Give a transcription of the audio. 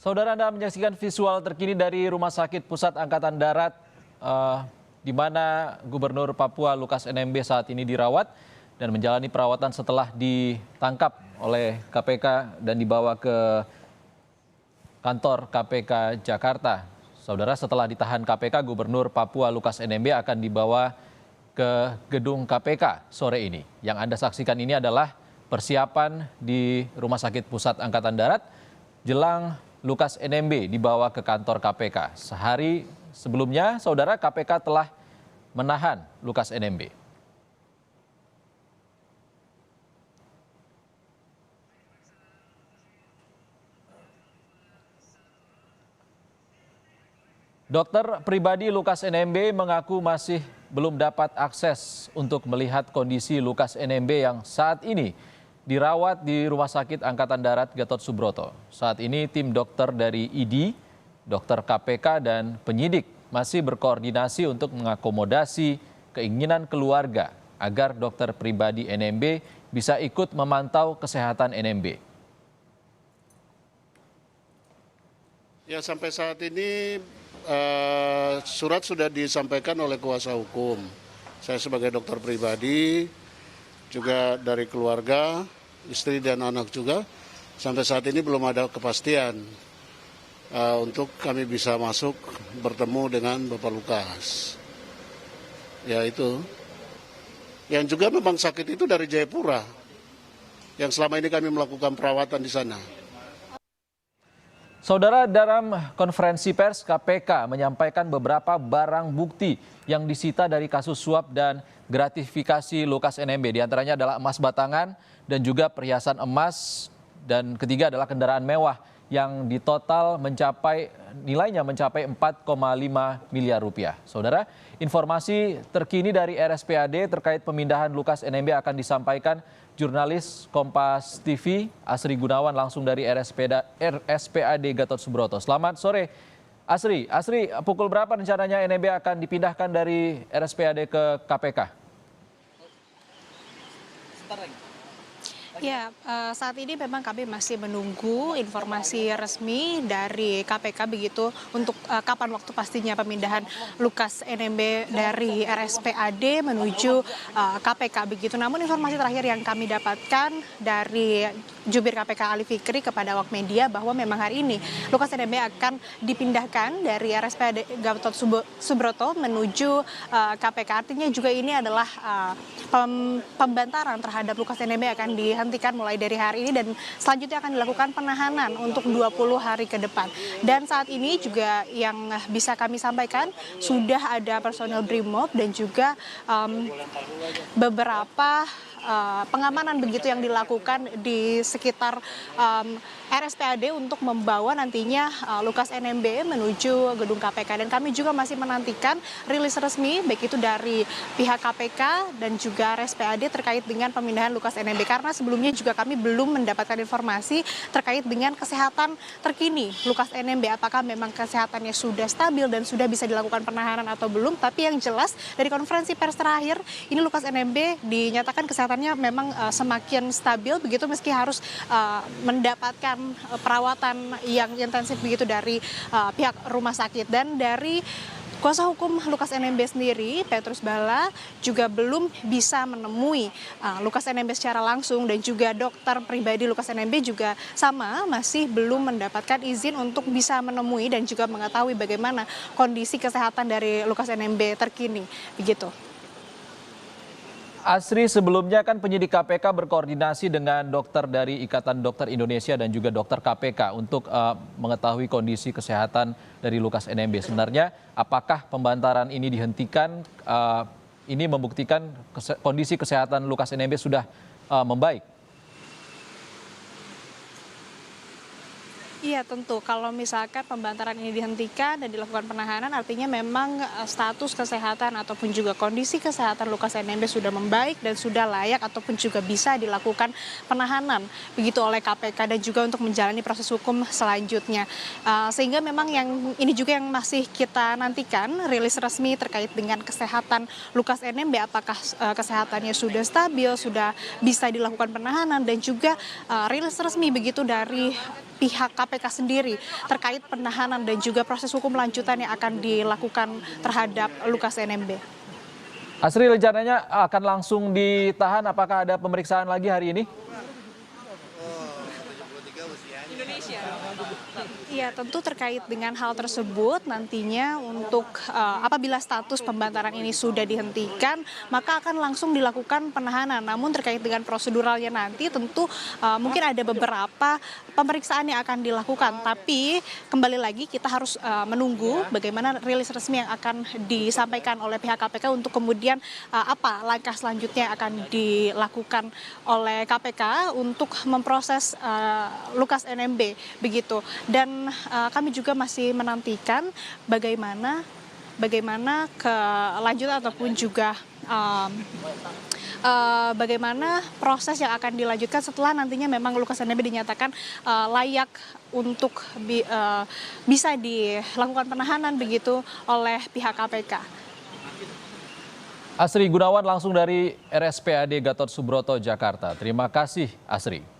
Saudara, Anda menyaksikan visual terkini dari Rumah Sakit Pusat Angkatan Darat di mana Gubernur Papua Lukas NMB saat ini dirawat dan menjalani perawatan setelah ditangkap oleh KPK dan dibawa ke kantor KPK Jakarta. Saudara, setelah ditahan KPK, Gubernur Papua Lukas NMB akan dibawa ke gedung KPK sore ini. Yang Anda saksikan ini adalah persiapan di Rumah Sakit Pusat Angkatan Darat jelang Lukas NMB dibawa ke kantor KPK. Sehari sebelumnya, saudara, KPK telah menahan Lukas NMB. Dokter pribadi Lukas NMB mengaku masih belum dapat akses untuk melihat kondisi Lukas NMB yang saat ini dirawat di Rumah Sakit Angkatan Darat Gatot Subroto. Saat ini tim dokter dari ID, dokter KPK dan penyidik masih berkoordinasi untuk mengakomodasi keinginan keluarga agar dokter pribadi NMB bisa ikut memantau kesehatan NMB. Ya, sampai saat ini surat sudah disampaikan oleh kuasa hukum. Saya sebagai dokter pribadi, juga dari keluarga, istri dan anak juga, sampai saat ini belum ada kepastian untuk kami bisa masuk bertemu dengan Bapak Lukas. Ya itu. Yang juga memang sakit itu dari Jayapura, yang selama ini kami melakukan perawatan di sana. Saudara, dalam konferensi pers KPK menyampaikan beberapa barang bukti yang disita dari kasus suap dan gratifikasi Lukas NMB. Di antaranya adalah emas batangan dan juga perhiasan emas, dan ketiga adalah kendaraan mewah yang ditotal nilainya mencapai 4,5 miliar rupiah. Saudara, informasi terkini dari RSPAD terkait pemindahan Lukas NMB akan disampaikan jurnalis Kompas TV Asri Gunawan langsung dari RSPAD Gatot Subroto. Selamat sore, Asri. Asri, pukul berapa rencananya NMB akan dipindahkan dari RSPAD ke KPK? Ya, saat ini memang kami masih menunggu informasi resmi dari KPK begitu untuk kapan waktu pastinya pemindahan Lukas NMB dari RSPAD menuju KPK begitu. Namun informasi terakhir yang kami dapatkan dari jubir KPK Ali Fikri kepada awak media bahwa memang hari ini Lukas NMB akan dipindahkan dari RSPAD Gatot Subroto menuju KPK. Artinya juga ini adalah pembantaran terhadap Lukas NMB akan dihentikan mulai dari hari ini dan selanjutnya akan dilakukan penahanan untuk 20 hari ke depan. Dan saat ini juga yang bisa kami sampaikan sudah ada personel BRIMOB dan juga beberapa pengamanan begitu yang dilakukan di sekitar RSPAD untuk membawa nantinya Lukas NMB menuju gedung KPK. Dan kami juga masih menantikan rilis resmi baik itu dari pihak KPK dan juga RSPAD terkait dengan pemindahan Lukas NMB, karena sebelumnya juga kami belum mendapatkan informasi terkait dengan kesehatan terkini Lukas NMB, apakah memang kesehatannya sudah stabil dan sudah bisa dilakukan penahanan atau belum. Tapi yang jelas dari konferensi pers terakhir ini Lukas NMB dinyatakan kesehatannya memang semakin stabil begitu meski harus mendapatkan perawatan yang intensif begitu dari pihak rumah sakit. Dan dari kuasa hukum Lukas NMB sendiri, Petrus Bala, juga belum bisa menemui Lukas NMB secara langsung, dan juga dokter pribadi Lukas NMB juga sama masih belum mendapatkan izin untuk bisa menemui dan juga mengetahui bagaimana kondisi kesehatan dari Lukas NMB terkini begitu. Asri, sebelumnya kan penyidik KPK berkoordinasi dengan dokter dari Ikatan Dokter Indonesia dan juga dokter KPK untuk mengetahui kondisi kesehatan dari Lukas NMB. Sebenarnya apakah pembantaran ini dihentikan? Ini membuktikan kondisi kesehatan Lukas NMB sudah membaik. Iya, tentu kalau misalkan pembantaran ini dihentikan dan dilakukan penahanan, artinya memang status kesehatan ataupun juga kondisi kesehatan Lukas NMB sudah membaik dan sudah layak ataupun juga bisa dilakukan penahanan begitu oleh KPK dan juga untuk menjalani proses hukum selanjutnya. Sehingga memang yang ini juga yang masih kita nantikan rilis resmi terkait dengan kesehatan Lukas NMB, apakah kesehatannya sudah stabil, sudah bisa dilakukan penahanan, dan juga rilis resmi begitu dari pihak KPK sendiri terkait penahanan dan juga proses hukum lanjutan yang akan dilakukan terhadap Lukas NMB. Asri, rencananya akan langsung ditahan, apakah ada pemeriksaan lagi hari ini? Iya, tentu terkait dengan hal tersebut nantinya untuk apabila status pembantaran ini sudah dihentikan, maka akan langsung dilakukan penahanan. Namun terkait dengan proseduralnya nanti tentu mungkin ada beberapa pemeriksaan yang akan dilakukan. Tapi kembali lagi kita harus menunggu bagaimana rilis resmi yang akan disampaikan oleh pihak KPK untuk kemudian apa langkah selanjutnya yang akan dilakukan oleh KPK untuk memproses Lukas NMB begitu. Dan kami juga masih menantikan bagaimana kelanjutan ataupun juga bagaimana proses yang akan dilanjutkan setelah nantinya memang Lukas NMB dinyatakan layak untuk bisa dilakukan penahanan begitu oleh pihak KPK. Asri Gunawan langsung dari RSPAD Gatot Subroto, Jakarta. Terima kasih, Asri.